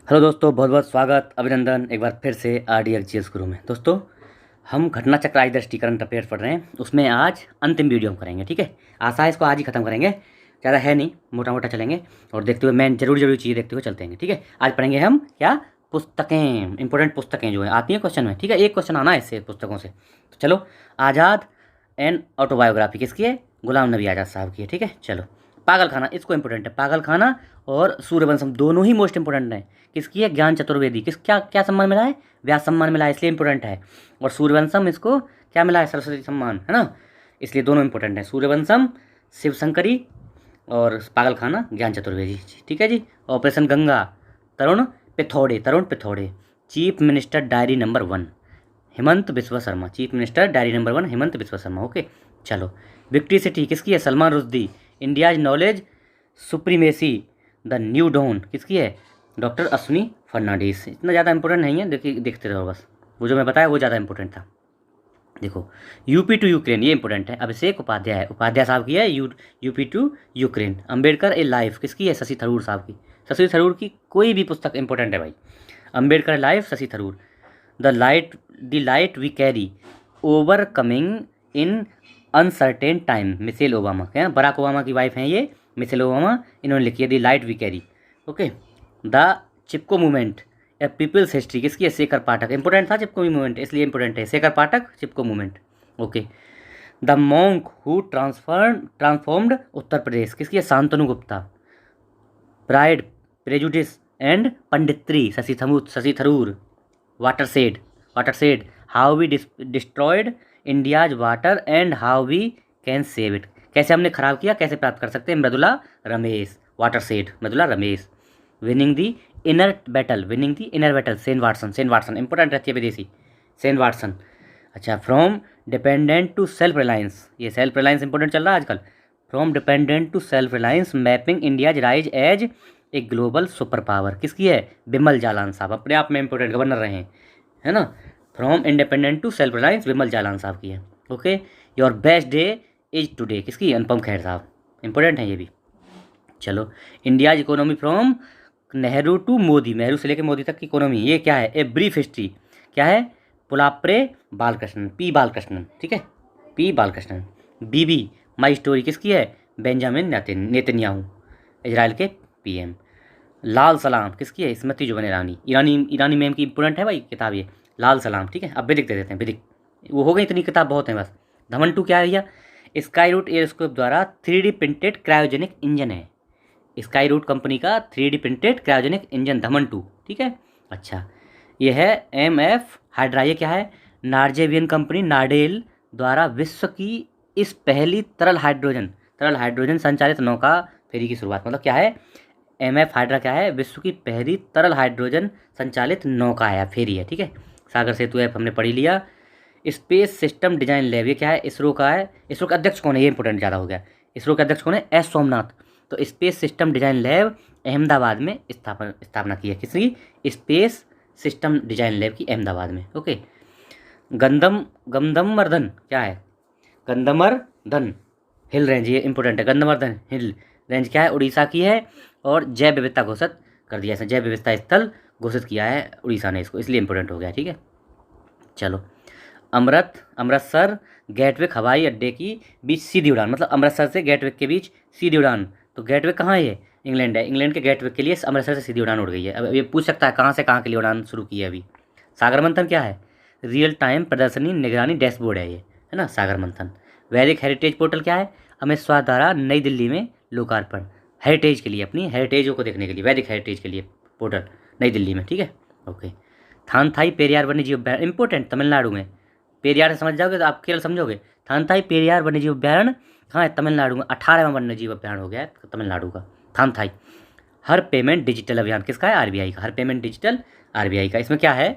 Hello दोस्तों, बहुत बहुत स्वागत, अभिनंदन एक बार फिर से RDXGS गुरु में। दोस्तों, हम घटना चक्र आज दृष्टि करंट अफेयर्स पढ़ रहे हैं। उसमें आज अंतिम वीडियो हम करेंगे, ठीक है। आशा है इसको आज ही खत्म करेंगे, ज़्यादा है नहीं, मोटा मोटा चलेंगे और देखते हुए मैं जरूरी चीज़ें देखते हुए चलते हैं, ठीक है। आज पढ़ेंगे हम क्या, पुस्तकें, इंपॉर्टेंट पुस्तकें जो हैं आती हैं क्वेश्चन में, ठीक है। एक क्वेश्चन आना है इससे पुस्तकों से। तो चलो, आज़ाद एंड ऑटोबायोग्राफी किसकी है? गुलाम नबी आज़ाद साहब की है, ठीक है। चलो, पागल खाना, इसको इंपॉर्टेंट है। पागल खाना और सूर्यवंशम दोनों ही मोस्ट इंपॉर्टेंट हैं। किसकी है? ज्ञान चतुर्वेदी। किस क्या क्या सम्मान मिला है? व्यास सम्मान मिला है, इसलिए इंपॉर्टेंट है। और सूर्यवंशम इसको क्या मिला है? सरस्वती सम्मान, है ना। इसलिए दोनों इंपॉर्टेंट है, सूर्यवंशम शिव शंकरी और पागल खाना ज्ञान चतुर्वेदी, ठीक है जी। Operation Ganga, Tarun Pithode. Chief minister diary number 1 Hemant Biswa Sharma. Chief minister diary number 1 Hemant Biswa Sharma, okay. चलो, विक्ट्री सिटी किसकी है? Salman Rushdie. India's knowledge supremacy the new dawn किसकी है? डॉक्टर अश्विनी फर्नांडीज। इतना ज़्यादा इंपॉर्टेंट नहीं है, देखिए देखते रहो बस। वो जो मैं बताया वो ज़्यादा इंपॉर्टेंट था। देखो, यूपी टू यूक्रेन, ये इंपॉर्टेंट है। अभिषेक उपाध्याय, उपाध्याय साहब की है UP to Ukraine. Ambedkar a life किसकी है? शशि थरूर साहब की। शशि थरूर की कोई भी पुस्तक इंपॉर्टेंट है भाई। Ambedkar life, Shashi Tharoor. The light we carry, overcoming in uncertain time, Michelle Obama. क्या, बराक ओबामा की वाइफ हैं ये, मिशेल ओबामा। इन्होंने लिखी है the light we carry, okay. The Chipko movement a people's history किसकी है? शेखर पाठक। इंपॉर्टेंट था चिपको मूवमेंट, इसलिए इंपॉर्टेंट है। Shekhar Pathak, Chipko movement, okay. The monk who transformed Uttar Pradesh किसकी है? Shantanu Gupta. Pride, prejudice and punditry, Shashi Tharoor. Watershed, how we destroyed India's water and how we can save it, कैसे हमने खराब किया, कैसे प्राप्त कर सकते हैं? Mridula Ramesh. Watershed, Mridula Ramesh. Winning the inner battle, Shane Watson important रहती है विदेशी, सेन वाटसन। अच्छा, from dependent to self reliance, ये सेल्फ रिलायंस इंपॉर्टेंट चल रहा है आजकल। From dependent to self reliance, mapping India's rise as a global super power किसकी है? बिमल जालान साहब। अपने आप में इंपॉर्टेंट गवर्नर रहे हैं, है ना। From independent to self reliance, Vimal Jalan साहब की है, ओके। Your best day is today किसकी? अनुपम खेर साहब। इंपॉर्टेंट है ये भी। चलो, India's economy from Nehru to Modi, Nehru से लेकर मोदी तक की इकोनॉमी, ये क्या है? ए ब्रीफ हिस्ट्री, क्या है? पुलाप्रे बालकृष्णन, पी बालकृष्णन, ठीक है, P Balakrishnan. Bibi my story किसकी है? बेंजामिन नेतन्याहू, इजराइल के PM। लाल सलाम किसकी है? स्मृति जुबिन ईरानी मैम की इंपॉर्टेंट है भाई किताब ये, लाल सलाम, ठीक है। अब विदिक दे देते हैं, विदिक वो हो गई, इतनी किताब बहुत है बस। धमन 2 क्या है भैया? स्काई रूट एयरस्कोप द्वारा 3D प्रिंटेड क्रायोजेनिक इंजन है। स्काई रूट कंपनी का 3D प्रिंटेड क्रायोजेनिक इंजन धमन 2, ठीक है। अच्छा, ये है MF हाइड्रा, ये क्या है? नार्जेवियन कंपनी नार्डेल द्वारा विश्व की इस पहली तरल हाइड्रोजन संचालित नौका फेरी की शुरुआत। मतलब क्या है? MF हाइड्रा क्या है? विश्व की पहली तरल हाइड्रोजन संचालित नौका है, फेरी है, ठीक है। सागर सेतु ऐप हमने पढ़ी लिया। स्पेस सिस्टम डिजाइन लैब, ये क्या है? इसरो का है। इसरो का अध्यक्ष कौन है? ये इंपॉर्टेंट ज़्यादा हो गया। इसरो के अध्यक्ष कौन है? S सोमनाथ। तो space system design lab Ahmedabad में स्थापना की है, किसकी? स्पेस सिस्टम डिजाइन लैब की, अहमदाबाद में, ओके। गंधमवर्धन क्या है? गंधमवर्धन हिल रेंज, ये इंपॉर्टेंट है। गंधमवर्धन हिल रेंज क्या है? उड़ीसा की है। और जैव विविधता घोषित कर दिया है, जैव विविधता स्थल घोषित किया है उड़ीसा ने इसको, इसलिए इंपॉर्टेंट हो गया, ठीक है। चलो, अमृतसर गेटवे हवाई अड्डे की बीच सीधी उड़ान, मतलब अमृतसर से गेटवे के बीच सीधी उड़ान। तो गेटवे कहाँ है? ये इंग्लैंड है। इंग्लैंड के गेटवे के लिए अमृतसर से सीधी उड़ान उड़ गई है। अब ये पूछ सकता है कहाँ से कहाँ के लिए उड़ान शुरू की है अभी। सागर मंथन क्या है? रियल टाइम प्रदर्शनी निगरानी डैशबोर्ड है ये, है ना, सागर मंथन। वैदिक हेरिटेज पोर्टल क्या है? अमित शाह द्वारा नई दिल्ली में लोकार्पण, हेरिटेज के लिए, अपनी हेरिटेजों को देखने के लिए, वैदिक हेरिटेज के लिए पोर्टल नई दिल्ली में, ठीक है, ओके। थानथाई पेरियार वन्यजीव अभ्यारण्य इंपॉर्टेंट, तमिलनाडु में। पेरियार से समझ जाओगे तो आप केवल समझोगे। थानथाई पेरियार वन्यजीव अभ्यारण्य कहाँ है? तमिलनाडु में। 18वां वन्यजीव अभ्यारण्य हो गया है तमिलनाडु का, थानथाई। हर पेमेंट डिजिटल अभियान किसका है? RBI का। हर पेमेंट डिजिटल, RBI का। इसमें क्या है?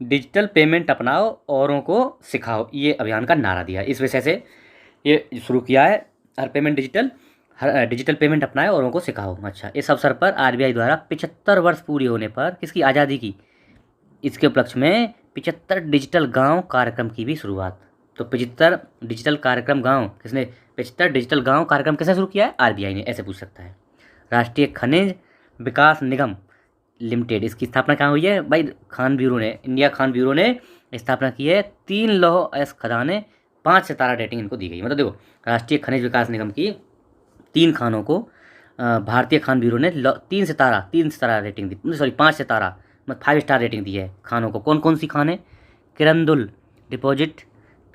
डिजिटल पेमेंट अपनाओ, औरों को सिखाओ, ये अभियान का नारा दिया, इस विषय से ये शुरू किया है। हर डिजिटल पेमेंट अपनाए, औरों को सिखाओ। अच्छा, इस अवसर पर RBI द्वारा 75 वर्ष पूरी होने पर किसकी? आज़ादी की, इसके उपलक्ष्य में 75 डिजिटल गांव कार्यक्रम की भी शुरुआत। तो 75 डिजिटल कार्यक्रम गांव किसने? 75 डिजिटल गांव कार्यक्रम किसने शुरू किया है? RBI ने, ऐसे पूछ सकता है। राष्ट्रीय खनिज विकास निगम लिमिटेड, इसकी स्थापना कहाँ हुई है भाई? खान ब्यूरो ने, इंडिया खान ब्यूरो ने स्थापना की है। 3 लौह अयस्क खदानें, 5 सितारा रेटिंग इनको दी गई। मतलब देखो, राष्ट्रीय खनिज विकास निगम की 3 खानों को भारतीय खान ब्यूरो ने 3 सितारा रेटिंग दी, सॉरी 5 सितारा मतलब 5 स्टार रेटिंग दी है खानों को। कौन कौन सी खान है? Kirandul deposit,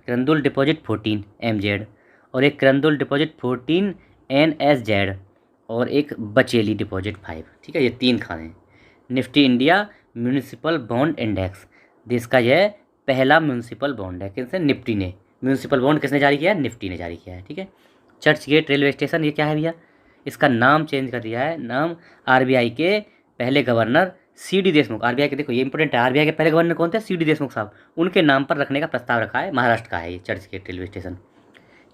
Kirandul deposit 14 MZ, और एक किरंदुल डिपॉजिट 14 NSZ, और एक बचेली डिपॉजिट 5। ठीक है, ये 3 खाने हैं। Nifty India municipal bond index, देश का यह पहला म्यूनिसिपल बॉन्ड है। किसने? निफ्टी ने। म्यूनिसिपल बॉन्ड किसने जारी किया है? निफ्टी ने जारी किया है। ठीक है। चर्च गेट रेलवे स्टेशन, ये क्या है भैया? इसका नाम चेंज कर दिया है। नाम RBI के पहले गवर्नर CD देशमुख, RBI के, देखो ये इंपॉर्टेंट है, RBI के पहले गवर्नर कौन थे? CD देशमुख साहब, उनके नाम पर रखने का प्रस्ताव रखा है। महाराष्ट्र का है ये Churchgate railway station.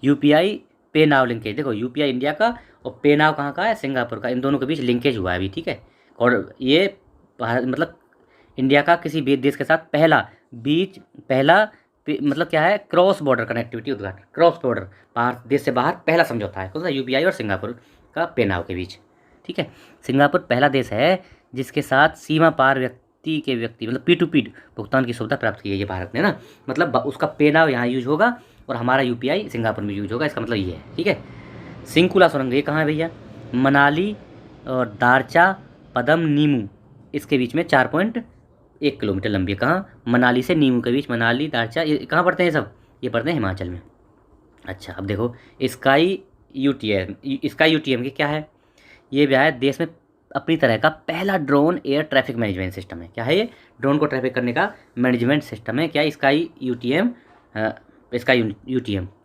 UPI pay now linkage, देखो UPI इंडिया का और पे नाव कहाँ का है? सिंगापुर का। इन दोनों के बीच लिंकेज हुआ है अभी। ठीक है। और ये मतलब इंडिया का किसी भी देश के साथ पहला मतलब क्या है? क्रॉस बॉर्डर कनेक्टिविटी उद्घाटन, क्रॉस बॉर्डर, बाहर देश से बाहर पहला समझौता है। कौन सा? UPI और सिंगापुर का पे नाव के बीच। ठीक है। सिंगापुर पहला देश है जिसके साथ सीमा पार व्यक्ति मतलब P2P भुगतान की सुविधा प्राप्त की है ये भारत ने ना। मतलब उसका पे नाव यहाँ यूज होगा और हमारा UPI सिंगापुर में यूज होगा, इसका मतलब ये है। ठीक है। सिंकुला सुरंग, ये कहाँ है भैया? मनाली और दारचा पदम नीमू, इसके बीच में 4.1 किलोमीटर लंबी है। कहाँ? मनाली से नीमू के बीच। मनाली, दारचा, ये कहाँ पड़ते हैं सब? ये पड़ते हैं हिमाचल में। अच्छा, अब देखो स्काई UTM की क्या है? ये भी है देश में अपनी तरह का पहला drone air traffic management system है। क्या है ये? ड्रोन को ट्रैफिक करने का मैनेजमेंट सिस्टम है। क्या? Sky UTM।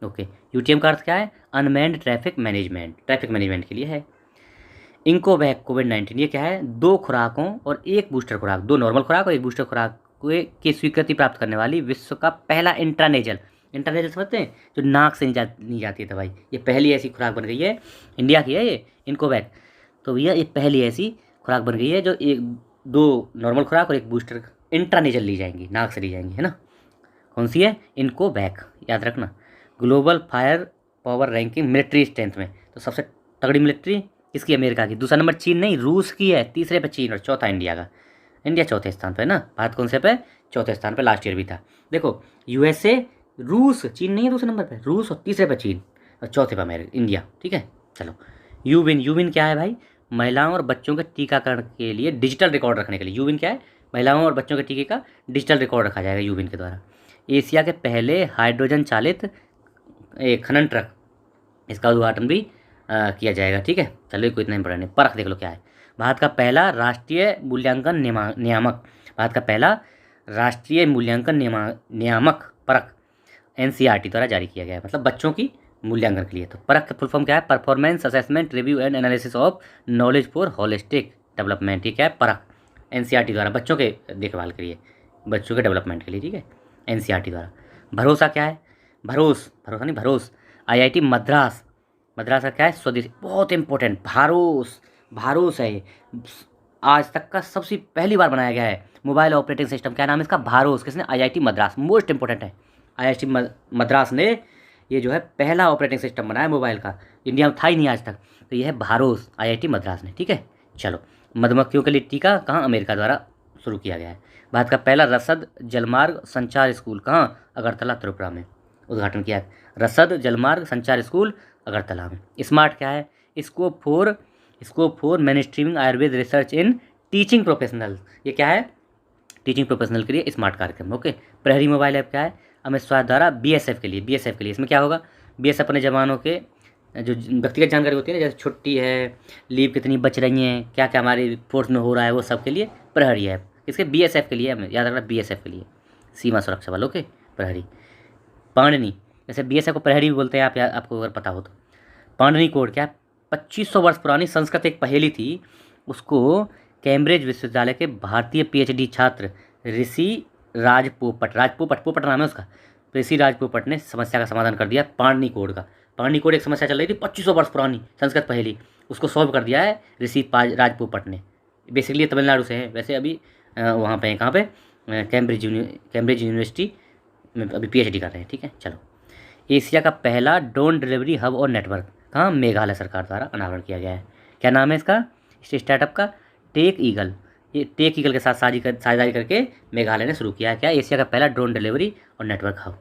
ओके। UTM का अर्थ क्या है? अनमैन्ड ट्रैफिक मैनेजमेंट के लिए है। इंकोवैक कोविड-19, ये क्या है? 2 खुराकों और 1 बूस्टर खुराक, 2 नॉर्मल खुराक और 1 बूस्टर खुराक की स्वीकृति प्राप्त करने वाली विश्व का पहला इंट्रानेजल समझते हैं, जो नाक से नहीं जाती है दवाई, ये पहली ऐसी खुराक बन गई है। इंडिया की है ये इंकोवैक। तो भैया ये पहली ऐसी खुराक बन गई है जो 2 नॉर्मल खुराक और 1 बूस्टर इंट्रानेजल ली जाएंगी, नाक से ली जाएंगी, है ना। कौन सी है? इंकोवैक, याद रखना। Global fire power ranking military strength में तो सबसे तगड़ी मिलिट्री किसकी? अमेरिका की। दूसरा नंबर चीन नहीं, रूस की है। तीसरे पे चीन और चौथा इंडिया का। इंडिया चौथे स्थान पे ना। भारत कौन से पे? चौथे स्थान पे, लास्ट ईयर भी था। देखो USA, रूस, चीन नहीं है दूसरे नंबर पे, रूस, और तीसरे पे चीन और चौथे पे अमेरिका, इंडिया। ठीक है। चलो, यूविन क्या है भाई? महिलाओं और बच्चों के टीकाकरण के लिए डिजिटल रिकॉर्ड रखने के लिए। यूविन क्या है? महिलाओं और बच्चों के टीके का डिजिटल रिकॉर्ड रखा जाएगा यूविन के द्वारा। एशिया के पहले हाइड्रोजन चालित खनन ट्रक, इसका उद्घाटन भी किया जाएगा। ठीक है। चलो, कोई इतना इंपॉर्टेंट नहीं। परख देख लो क्या है। भारत का पहला राष्ट्रीय मूल्यांकन नियामक, भारत का पहला राष्ट्रीय मूल्यांकन नियामक परख NCERT द्वारा जारी किया गया है, मतलब बच्चों की मूल्यांकन के लिए। तो परख का फुल फॉर्म क्या है? Performance assessment review and analysis of knowledge for holistic development. ये क्या है? परख NCERT द्वारा बच्चों के देखभाल के लिए, बच्चों के डेवलपमेंट के लिए। ठीक है, NCERT द्वारा। भरोसा क्या है? भरोसा नहीं, भरोस। IIT मद्रास, मद्रास का क्या है? स्वदेशी, बहुत इंपॉर्टेंट। भारोस है ये, आज तक का सबसे पहली बार बनाया गया है मोबाइल ऑपरेटिंग सिस्टम। क्या नाम है इसका? भारोस। किसने? IIT मद्रास, मोस्ट इंपॉर्टेंट है। IIT मद्रास ने ये जो है पहला ऑपरेटिंग सिस्टम बनाया मोबाइल का, इंडिया में था ही नहीं आज तक। तो ये है भारोस, IIT मद्रास ने। ठीक है। चलो, मधुमक्खियों के लिए टीका कहाँ? अमेरिका द्वारा शुरू किया गया है। भारत का पहला रसद जलमार्ग संचार स्कूल कहाँ? अगरतला, त्रिपुरा में उद्घाटन किया है। रसद जलमार्ग संचार स्कूल अगरतला में। स्मार्ट क्या है? Scope for mainstreaming Ayurveda research in teaching professional. ये क्या है? टीचिंग प्रोफेशनल के लिए स्मार्ट कार्यक्रम। ओके। प्रहरी मोबाइल ऐप क्या है? अमित शाह द्वारा BSF के लिए। इसमें क्या होगा? BSF अपने जवानों के जो व्यक्तिगत जानकारी होती है ना, जैसे छुट्टी है, लीव कितनी बच रही हैं, क्या क्या हमारी फोर्स में हो रहा है, वो सब के लिए प्रहरी ऐप। इसके BSF के लिए, हमें याद रखना, BSF के लिए, सीमा सुरक्षा बल। ओके। प्रहरी। पाणनी, जैसे BSF को प्रहरी भी बोलते हैं, आपको अगर पता हो तो। पाणनी कोड क्या है? 2500 वर्ष पुरानी संस्कृत एक पहेली थी, उसको कैम्ब्रिज विश्वविद्यालय के भारतीय PhD छात्र ऋषि पोपट नाम है उसका, ऋषि राज पोपट ने समस्या का समाधान कर दिया पाणनी कोड का। पाणनी कोड एक समस्या चल रही थी 2500 वर्ष पुरानी संस्कृत पहेली, उसको सॉल्व कर दिया है ऋषि राज पोपट ने। बेसिकली तमिलनाडु से है, वैसे अभी वहाँ पे कहाँ पे? कैम्ब्रिज यूनिवर्सिटी में अभी PhD कर रहे हैं। ठीक है। चलो, एशिया का पहला ड्रोन डिलीवरी हब और नेटवर्क कहाँ? मेघालय सरकार द्वारा अनावरण किया गया है। क्या नाम है इसका स्टार्टअप का? Tech Eagle. ये टेक ईगल के साथ साझेदारी करके मेघालय ने शुरू किया है। क्या? एशिया का पहला ड्रोन डिलीवरी और network hub.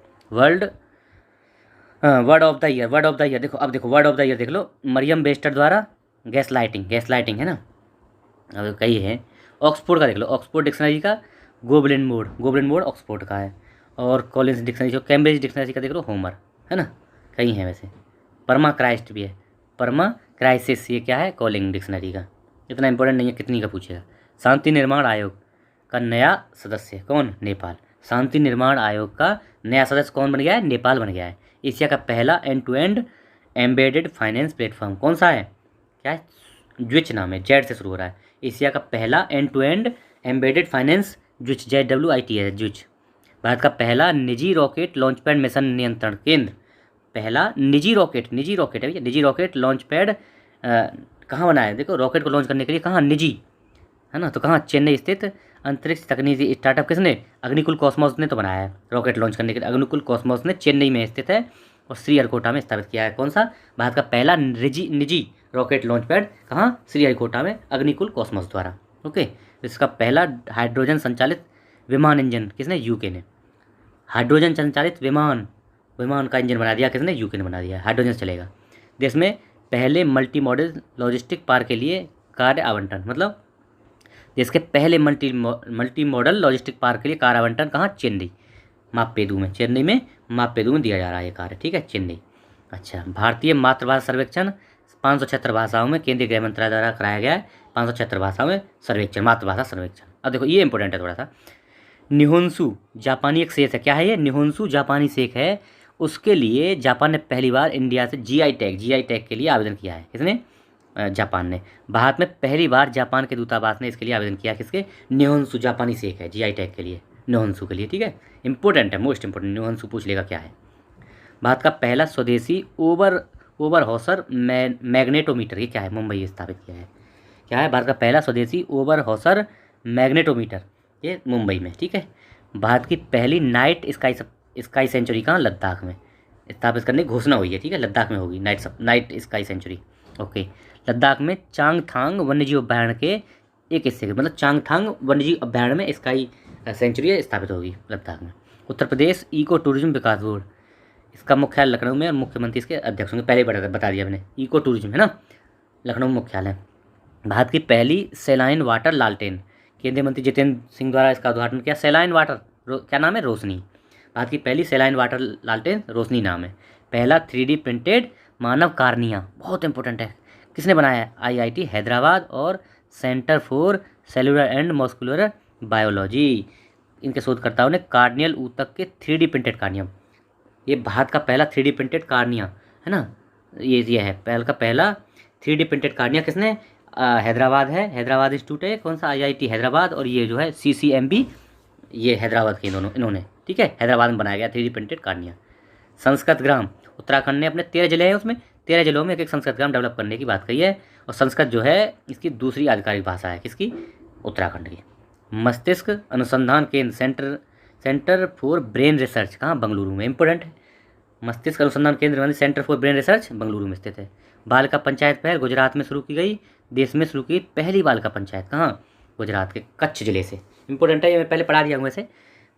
Word of the year देखो, अब देखो वर्ड ऑफ द ईयर देख लो, मरियम बेस्टर द्वारा गैस लाइटिंग है ना, अब कई है। ऑक्सफोर्ड का देख लो, ऑक्सफोर्ड डिक्शनरी का गोबलिन मोड ऑक्सफोर्ड का है। और कॉलिंस डिक्शनरी जो कैम्ब्रिज डिक्शनरी का देख लो होमर, है ना, कई हैं वैसे। परमा क्राइस्ट भी है, परमा क्राइसिस, ये क्या है? कॉलिंग डिक्शनरी का, इतना इंपॉर्टेंट नहीं है, कितनी का पूछेगा। शांति निर्माण आयोग का नया सदस्य कौन? नेपाल। शांति निर्माण आयोग का नया सदस्य कौन बन गया है? नेपाल बन गया है। एशिया का पहला end to end embedded finance platform कौन सा है? क्या है? ज्विच नाम है, जेड से शुरू हो रहा है। एशिया का पहला end to end embedded finance Zwitch, ZWIT है ज्विच। भारत का पहला निजी रॉकेट लॉन्च पैड मिशन नियंत्रण केंद्र, पहला निजी रॉकेट है भैया, निजी रॉकेट लॉन्च पैड कहाँ बना है? देखो रॉकेट को लॉन्च करने के लिए कहाँ? निजी, है ना, तो कहाँ? चेन्नई स्थित अंतरिक्ष तकनीकी स्टार्टअप किसने? अग्निकुल कॉस्मोस ने तो बनाया है रॉकेट लॉन्च करने के लिए। अग्निकुल कॉस्मोस ने चेन्नई में स्थित है और श्रीहरिकोटा में स्थापित किया है। कौन सा? भारत का पहला निजी रॉकेट लॉन्च पैड कहाँ? श्रीहरिकोटा में अग्निकुल कॉस्मोस द्वारा। ओके, इसका पहला हाइड्रोजन संचालित विमान इंजन किसने? यूके ने। हाइड्रोजन संचालित विमान का इंजन बना दिया किसने? यूके ने बना दिया। हाइड्रोजन चलेगा। देश में पहले मल्टी मॉडल लॉजिस्टिक पार्क के लिए कार्य आवंटन, मतलब देश के पहले मल्टी मॉडल लॉजिस्टिक पार्क के लिए कार्य आवंटन कहाँ? चेन्नई में मापेदू में दिया जा रहा है ये कार्य, ठीक है, चेन्नई। अच्छा, भारतीय मातृभाषा सर्वेक्षण 576 भाषाओं में केंद्रीय गृह मंत्रालय द्वारा कराया गया है। 576 भाषाओं में सर्वेक्षण, मातृभाषा सर्वेक्षण। अब देखो ये इंपॉर्टेंट है थोड़ा सा। निहोन्सू जापानी एक सेक है, क्या है ये? निहोन्सू जापानी सेक है। उसके लिए जापान ने पहली बार इंडिया से GI टैग के लिए आवेदन किया है। किसने? जापान ने। भारत में पहली बार जापान के दूतावास ने इसके लिए आवेदन किया। किसके? निहोन्सू जापानी सेक है, GI टैग के लिए, निहोन्सू के लिए, ठीक है, इंपॉर्टेंट है, मोस्ट इंपॉर्टेंट। निहोन्सू पूछ लेगा क्या है। भारत का पहला स्वदेशी ओवर हॉसर मैग्नेटोमीटर, ये क्या है? मुंबई स्थापित किया है। क्या है? भारत का पहला स्वदेशी ओवर हॉसर मैग्नेटोमीटर, ये मुंबई में, ठीक है। भारत की पहली नाइट स्काई सेंचुरी कहाँ? लद्दाख में स्थापित करने की घोषणा हुई है, ठीक है, लद्दाख में होगी night sky sanctuary. Okay, Ladakh में चांगथांग वन्यजीव अभ्यारण्य के एक हिस्से के, मतलब चांगथांग वन्यजीव अभ्यारण्य में स्काई सेंचुरी स्थापित होगी लद्दाख में। उत्तर प्रदेश इको टूरिज्म विकास बोर्ड, इसका मुख्यालय लखनऊ में और मुख्यमंत्री इसके अध्यक्ष होंगे। पहले बता दिया मैंने, इको टूरिज्म है ना, लखनऊ में मुख्यालय। भारत की पहली सैलाइन वाटर लालटेन, केंद्रीय मंत्री जितेंद्र सिंह द्वारा इसका उद्घाटन किया। सैलाइन वाटर क्या नाम है? रोशनी। भारत की पहली सैलाइन वाटर लालटेन रोशनी नाम है। पहला 3D प्रिंटेड मानव कार्निया, बहुत इंपॉर्टेंट है, किसने बनाया है? IIT हैदराबाद और centre for cellular and muscular biology, इनके शोधकर्ताओं ने कार्नियल ऊतक के 3D प्रिंटेड कार्नियम, ये भारत का पहला 3D प्रिंटेड कार्निया है ना, ये है पहला 3D प्रिंटेड कार्निया। किसने? हैदराबाद है, हैदराबाद इंस्टीट्यूट है, कौन सा? IIT हैदराबाद, और ये जो है CCMB, ये हैदराबाद के इन्होंने, ठीक है, हैदराबाद में बनाया गया 3D प्रिंटेड कार्निया। संस्कृत ग्राम, उत्तराखंड ने अपने 13 जिले हैं, उसमें 13 जिलों में एक संस्कृत ग्राम डेवलप करने की बात कही है। और संस्कृत जो है इसकी दूसरी आधिकारिक भाषा है, किसकी? उत्तराखंड की। मस्तिष्क अनुसंधान केंद्र सेंटर फॉर ब्रेन रिसर्च कहाँ? बेंगलुरु में, इंपॉर्टेंट है। मस्तिष्क अनुसंधान केंद्र centre for brain research Bengaluru में स्थित है। बालिका पंचायत पहल गुजरात में शुरू की गई। देश में शुरू की पहली बालिका पंचायत कहाँ? गुजरात के कच्छ जिले से, इंपॉर्टेंट है, ये मैं पहले पढ़ा दिया हूँ वैसे।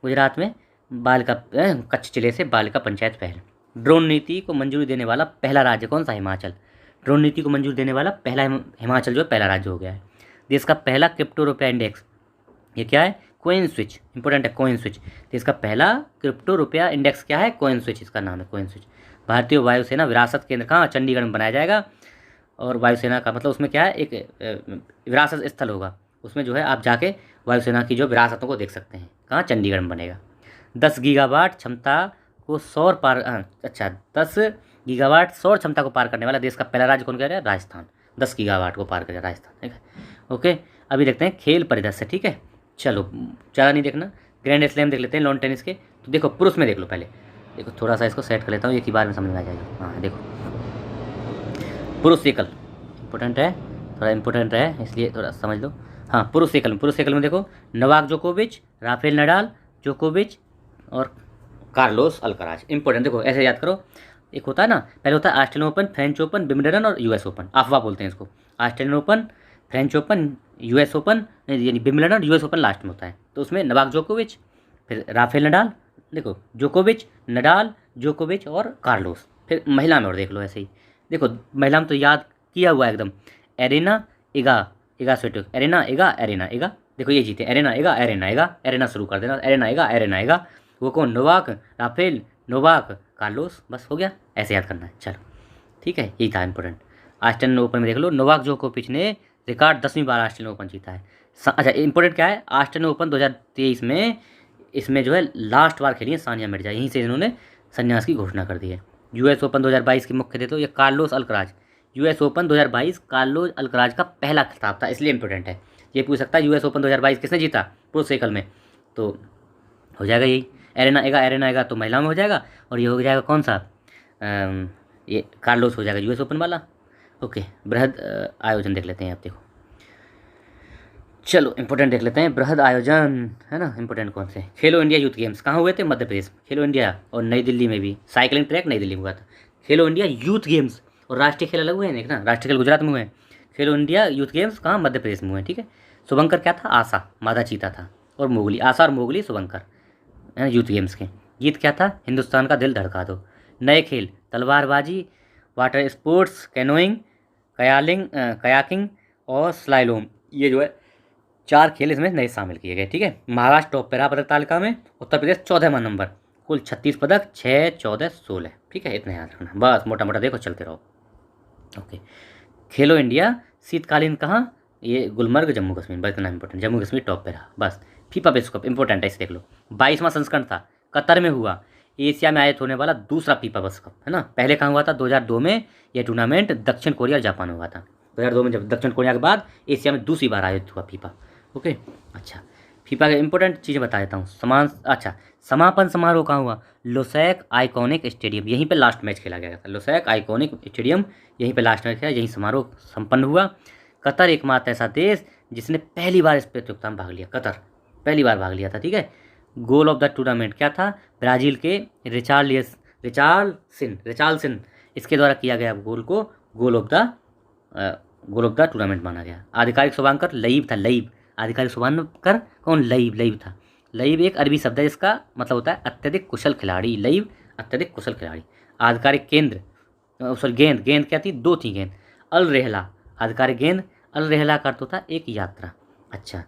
गुजरात में कच्छ जिले से बालिका पंचायत पहल। ड्रोन नीति को मंजूरी देने वाला पहला राज्य कौन सा? हिमाचल। ड्रोन नीति को मंजूरी देने वाला पहला हिमाचल जो है पहला राज्य हो गया है। देश का पहला क्रिप्टो रुपया इंडेक्स, ये क्या है? कॉइन स्विच, इंपॉर्टेंट है, कॉइन स्विच। देश का पहला क्रिप्टो रुपया इंडेक्स क्या है? कॉइन स्विच, इसका नाम है कॉइन स्विच। भारतीय वायुसेना विरासत केंद्र कहाँ? चंडीगढ़ में बनाया जाएगा। और वायुसेना का मतलब उसमें क्या है? एक विरासत स्थल होगा, उसमें जो है आप जाके वायुसेना की जो विरासतों को देख सकते हैं। कहाँ? चंडीगढ़ में बनेगा। 10 गीगावाट क्षमता को 10 गीगावाट सौर क्षमता को पार करने वाला देश का पहला राज्य कौन कह रहा है? राजस्थान। 10 गीगावाट को पार कर राजस्थान, ठीक है। ओके, अभी देखते हैं खेल परिदृश्य, ठीक है। चलो ज़्यादा नहीं देखना, ग्रैंड स्लैम देख लेते हैं लॉन टेनिस के। तो देखो पुरुष में देख लो पहले, देखो थोड़ा सा इसको सेट कर लेता हूँ, एक ही बार में समझ में आ जाएगा। हाँ देखो, पुरुष एकल इंपॉर्टेंट है, थोड़ा इंपॉर्टेंट है इसलिए थोड़ा समझ लो। हाँ, पुरुष एकल में देखो नोवाक जोकोविच, राफेल नडाल, जोकोविच और कार्लोस अल्कराज, इंपॉर्टेंट। देखो ऐसे याद करो, एक होता है ना, पहले होता है Australian open, French open, Wimbledon और US ओपन, अफवाह बोलते हैं इसको। Australian open, French open, US open, यानी विंबलडन और यूएस ओपन लास्ट में होता है। तो उसमें नोवाक जोकोविच, फिर राफेल नडाल, देखो जोकोविच, नडाल, जोकोविच और कार्लोस। फिर महिला में और देख लो ऐसे ही, देखो महिला में तो याद किया हुआ है एकदम, arena Eega, Iga Swiatek, arena Eega, arena Eega, देखो ये जीते, arena Eega, arena Eega, arena शुरू कर देना, एरेना इगा, एरेना इगा। वो कौन, नोवाक, राफेल, नोवाक, कार्लोस, बस हो गया, ऐसे याद करना है। चलो ठीक है, यही था इंपॉर्टेंट। ऑस्ट्रेलियन ओपन में देख लो, नोवाक जोकोविच ने रिकॉर्ड 10वीं बार ऑस्ट्रेलियन ओपन जीता है। अच्छा इंपॉर्टेंट क्या है, ऑस्ट्रेलियन ओपन 2023 में इसमें जो है लास्ट बार खेली है सानिया मिर्जा, यहीं से इन्होंने संन्यास की घोषणा कर दी है। यूएस ओपन 2022 के मुख्य थे तो ये Carlos Alcaraz, US open 2022 Carlos Alcaraz का पहला खिताब था, इसलिए इंपॉर्टेंट है। ये पूछ सकता है यूएस ओपन 2022 किसने जीता प्रो साइकिल में, तो हो जाएगा यही एरेना एगा, एरेना एगा तो महिला में हो जाएगा, और ये हो जाएगा कौन सा, ये कार्लोस हो जाएगा यूएस ओपन वाला। ओके, बृहद आयोजन देख लेते हैं आप, देखो चलो इंपॉर्टेंट देख लेते हैं, बृहद आयोजन है ना, इंपॉर्टेंट कौन से, खेलो इंडिया यूथ गेम्स कहाँ हुए थे, मध्य प्रदेश, खेलो इंडिया, और नई दिल्ली में भी साइकिलिंग ट्रैक नई दिल्ली में हुआ था। खेलो इंडिया यूथ गेम्स और राष्ट्रीय खेल अलग हुए हैं ना, राष्ट्रीय खेल गुजरात में हुए हैं, खेलो इंडिया यूथ गेम्स कहाँ, मध्य प्रदेश में हुए हैं। ठीक है, शुभंकर क्या था, आशा मादा चीता था, और मोगली, आशा और मोगली शुभंकर है ना यूथ गेम्स के। गीत क्या था, हिंदुस्तान का दिल धड़का दो। नए खेल, तलवारबाजी, वाटर स्पोर्ट्स, कैनोइंग, कयाकिंग और स्लाइलोम, ये जो है 4 खेल इसमें नए शामिल किए गए। ठीक है, महाराष्ट्र टॉप पे रहा पदक तालिका में, उत्तर प्रदेश 14वां नंबर, कुल 36 पदक, 6, 14, 16। ठीक है, इतना याद रखना बस, मोटा मोटा देखो चलते रहो। ओके, खेलो इंडिया शीतकालीन कहाँ, ये गुलमर्ग जम्मू कश्मीर, बस इतना इंपॉर्टेंट, जम्मू कश्मीर टॉप पे रहा बस। फीफा विश्व कप इंपॉर्टेंट है, इसे देख लो, 22वां संस्करण था, कतर में हुआ, एशिया में आयोजित होने वाला दूसरा फीफा विश्व कप है ना। पहले कहाँ हुआ था, 2002 में यह टूर्नामेंट दक्षिण कोरिया और जापान में हुआ था। 2002 में जब दक्षिण कोरिया के बाद एशिया में दूसरी बार आयोजित हुआ फीफा। ओके, अच्छा फीफा के इंपॉर्टेंट चीज़ें बता देता हूँ, समापन समारोह कहाँ हुआ, लोसैक आइकॉनिक स्टेडियम, यहीं पे लास्ट मैच खेला गया था, लोसैक आइकॉनिक स्टेडियम, यहीं पे लास्ट मैच खेला, यहीं समारोह संपन्न हुआ। कतर एकमात्र ऐसा देश जिसने पहली बार इस प्रतियोगिता में भाग लिया, कतर पहली बार भाग लिया था। ठीक है, गोल ऑफ द टूर्नामेंट क्या था, ब्राज़ील के रिचार्लसन इसके द्वारा किया गया गोल को गोल ऑफ द टूर्नामेंट माना गया। आधिकारिक शुभांकर लईब था, लईब, आधिकारिक शुभांकर कौन, लईब था। लईब एक अरबी शब्द है जिसका मतलब होता है अत्यधिक कुशल खिलाड़ी, लईब अत्यधिक कुशल खिलाड़ी। आधिकारिक केंद्र गेंद, गेंद क्या थी, 2 थी गेंद, अल रेहला, आधिकारिक गेंद अल रेहला का अर्थ होता है एक यात्रा। अच्छा,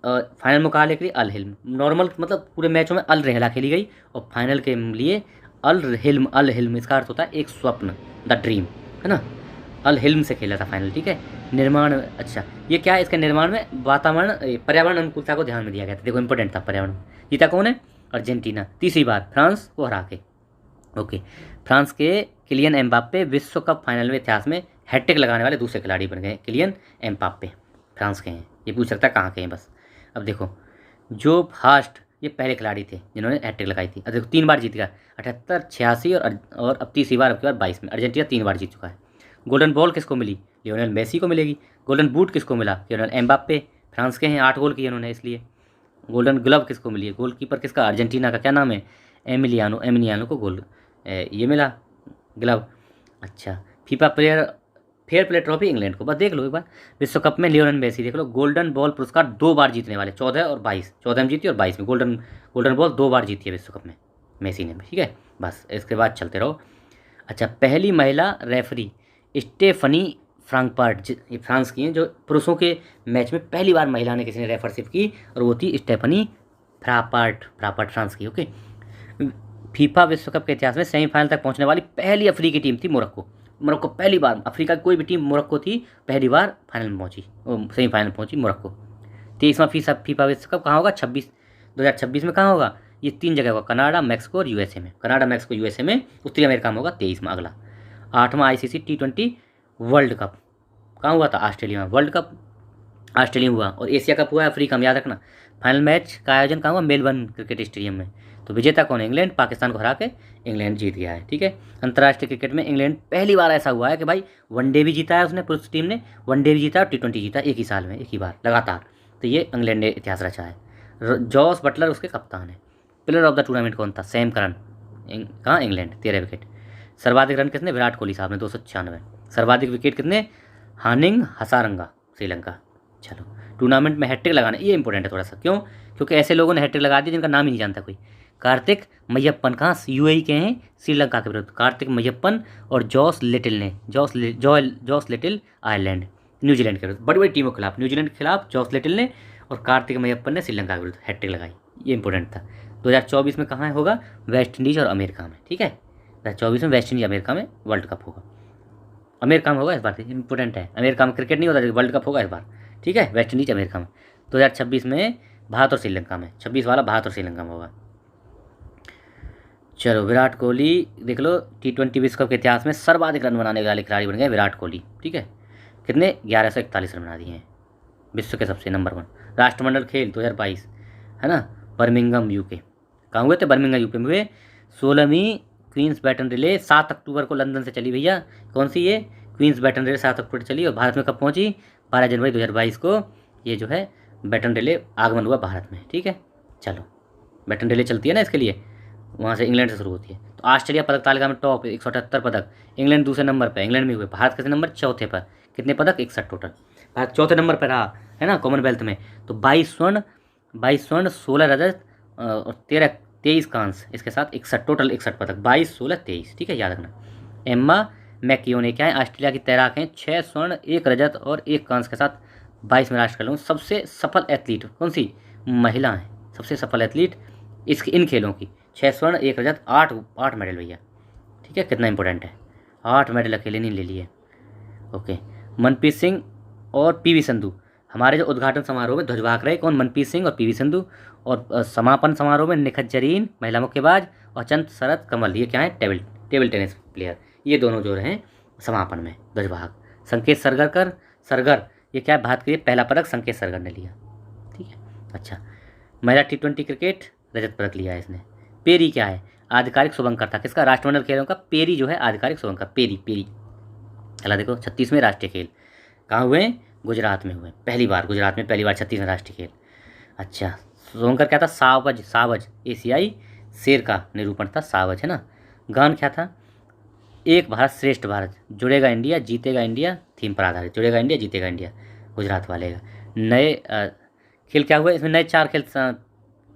फाइनल मुकाबले के लिए अल हिल्म, नॉर्मल मतलब पूरे मैचों में अल रेहला खेली गई, और फाइनल के लिए अल हिल्म इसका अर्थ होता है एक स्वप्न, द ड्रीम है ना, अल हिल्म से खेला था फाइनल। ठीक है, निर्माण, अच्छा ये क्या है, इसके निर्माण में वातावरण पर्यावरण अनुकूलता को ध्यान में दिया गया था, देखो इंपॉर्टेंट था पर्यावरण। जीता कौन है, अर्जेंटीना, तीसरी बार फ्रांस को हरा के। ओके, फ्रांस के किलियन एम्बाप्पे विश्व कप फाइनल में इतिहास में हैट्रिक लगाने वाले दूसरे खिलाड़ी बन गए, किलियन एम्बाप्पे फ्रांस के हैं। ये पूछ सकता है कहाँ के हैं बस। अब देखो जो फास्ट, ये पहले खिलाड़ी थे जिन्होंने हैट्रिक लगाई थी। अब देखो 3 बार जीत गया, 78, 86 और अब तीसरी बार, अब की बार 22 में। अर्जेंटीना 3 बार जीत चुका है। गोल्डन बॉल किसको मिली, लियोनेल मेसी को मिलेगी। गोल्डन बूट किसको मिला, लियोनेल एम्बाप्पे, फ्रांस के हैं, 8 गोल किए उन्होंने इसलिए। गोल्डन ग्लव किसको मिली है, गोलकीपर किसका, अर्जेंटीना का क्या नाम है, एमिलियानो को ये मिला ग्लव। अच्छा, FIFA fair play trophy England को, बस देख लो एक बार। विश्व कप में लियोनेल मेसी देख लो, गोल्डन बॉल पुरस्कार 2 बार जीतने वाले, 14 और 22, 14 में जीती और 22 में गोल्डन बॉल 2 बार जीती है विश्व कप में मेसी ने। ठीक है, बस इसके बाद चलते रहो। अच्छा, पहली महिला रेफरी स्टेफनी फ्रांकपार्ट, ये फ्रांस की हैं, जो पुरुषों के मैच में पहली बार महिला ने किसी ने रेफरशिप की, और वो थी स्टेफनी फ्रापार्ट फ्रांस की। ओके, फीफा विश्व कप के इतिहास में सेमीफाइनल तक पहुंचने वाली पहली अफ्रीकी टीम थी मोरक्को पहली बार, अफ्रीका की कोई भी टीम मोरक्को थी, पहली बार फाइनल में पहुंची, सेमीफाइनल पहुंची मोरक्को। 23वां फीफा विश्व कप कहाँ होगा, 2026 में कहाँ होगा, ये 3 जगह होगा, कनाडा, मैक्सिको और यूएसए में। कनाडा, मैक्सिको, यूएसए में। उत्तरी अमेरिका में होगा 23 में। अगला 8वां ICC T20 वर्ल्ड कप कहाँ हुआ था, ऑस्ट्रेलिया में। वर्ल्ड कप ऑस्ट्रेलिया हुआ, और एशिया कप हुआ अफ्रीका में, याद रखना। फाइनल मैच का आयोजन कहाँ हुआ, मेलबर्न क्रिकेट स्टेडियम में। तो विजेता कौन है, इंग्लैंड, पाकिस्तान को हरा के इंग्लैंड जीत गया है। ठीक है, अंतर्राष्ट्रीय क्रिकेट में इंग्लैंड पहली बार ऐसा हुआ है कि भाई वनडे भी जीता है उसने, पुरुष टीम ने वनडे भी जीता और T20 जीता एक ही साल में, एक ही बार लगातार। तो ये इंग्लैंड ने इतिहास रचा है। जॉस बटलर उसके कप्तान है। प्लेयर ऑफ द टूर्नामेंट कौन था, सैम करन, कहाँ, इंग्लैंड, 13 विकेट। सर्वाधिक रन किसने, विराट कोहली साहब ने 296। सर्वाधिक विकेट कितने, हानिंग हसारंगा श्रीलंका। चलो, टूर्नामेंट में हैट्रिक लगाना, ये इंपॉर्टेंट है थोड़ा सा, क्यों? क्योंकि ऐसे लोगों ने हैट्रिक लगा दी जिनका नाम ही नहीं जानता कोई। कार्तिक मैयप्पन कहाँ यूएई के हैं, श्रीलंका के विरुद्ध कार्तिक मैयप्पन, और जॉस लिटिल ने जॉस लिटिल आयरलैंड न्यूजीलैंड के विरुद्ध, बड़ी बड़ी टीमों के खिलाफ, न्यूजीलैंड के खिलाफ जॉस लिटिल ने और कार्तिक मैयप्पन ने श्रीलंका के विरुद्ध हैट्रिक लगाई। ये इंपॉर्टेंट था। 2024 में कहाँ होगा? वेस्ट इंडीज़ और अमेरिका में, ठीक है। 2024 में वेस्ट इंडीज अमेरिका में वर्ल्ड कप होगा, अमेरिका में होगा इस बार, इंपॉर्टेंट है। अमेरिका में क्रिकेट नहीं होता, वर्ल्ड कप होगा इस बार, ठीक है। वेस्ट इंडीज अमेरिका में। 2026 में भारत और श्रीलंका में, 26 वाला भारत और श्रीलंका में होगा। चलो, विराट कोहली देख लो, T20 विश्व कप के इतिहास में सर्वाधिक रन बनाने वाले खिलाड़ी बन गए विराट कोहली, ठीक है। कितने? 1141 रन बना दिए हैं, विश्व के सबसे नंबर 1। राष्ट्रमंडल खेल 2022 है ना, बर्मिंघम यूके। कहाँ हुए थे? बर्मिंघम यूके में हुए। 16वीं क्वींस बैटन रिले 7 अक्टूबर को लंदन से चली भैया। कौन सी? ये क्वींस बैटन रिले 7 अक्टूबर चली, और भारत में कब पहुंची? 12 जनवरी 2022 को ये जो है बैटन रिले आगमन हुआ भारत में, ठीक है। चलो, बैटन रिले चलती है ना, इसके लिए वहाँ से इंग्लैंड से शुरू होती है। तो ऑस्ट्रेलिया पदक तालिका में टॉप 178 पदक, इंग्लैंड दूसरे नंबर पर, इंग्लैंड में हुए। भारत कितने नंबर? चौथे पर। कितने पदक? 61 टोटल। भारत चौथे नंबर पर रहा है ना कॉमनवेल्थ में। तो 22 स्वर्ण, 16 रजत और 23 कांस्य, इसके साथ 61 टोटल, 61 पदक, 22, 16, 23, ठीक है, याद रखना। एम्मा मैकियोने क्या है? ऑस्ट्रेलिया की तैराक हैं, 6 स्वर्ण, 1 रजत और 1 कांस्य के साथ 22 में राष्ट्र खेलों सबसे सफल एथलीट। कौन सी? महिला है सबसे सफल एथलीट इन खेलों की। 6 स्वर्ण, 1 रजत, 8 मेडल भैया, ठीक है। कितना इंपॉर्टेंट है, 8 मेडल अकेले नहीं ले लिए। ओके, मनप्रीत सिंह और पीवी संधू हमारे जो उद्घाटन समारोह में ध्वजवाहक रहे। कौन? मनप्रीत सिंह और पीवी संधू। और समापन समारोह में निखत जरीन महिला मुक्केबाज और चंद शरद कमल, ये क्या है? टेबल टेनिस प्लेयर, ये दोनों जो रहे समापन में ध्वजवाहक। संकेत सरगर ये क्या है? भारत के लिए पहला पदक संकेत सरगर ने लिया, ठीक है। अच्छा, महिला T20 क्रिकेट रजत पदक लिया है इसने। पेरी क्या है? आधिकारिक शुभंकर था किसका? राष्ट्रमंडल खेलों का पेरी जो है आधिकारिक शुभंकर, पेरी। चला देखो, 36वें राष्ट्रीय खेल कहाँ हुए? गुजरात में हुए, पहली बार गुजरात में, पहली बार 36वें राष्ट्रीय खेल। अच्छा, शुभंकर क्या था? सावज एशियाई शेर का निरूपण था, सावज है ना। गान क्या था? एक भारत श्रेष्ठ भारत, जुड़ेगा इंडिया जीतेगा इंडिया, थीम पर आधारित, जुड़ेगा इंडिया जीतेगा इंडिया, गुजरात वाले का। नए खेल क्या हुए इसमें? नए 4 खेल,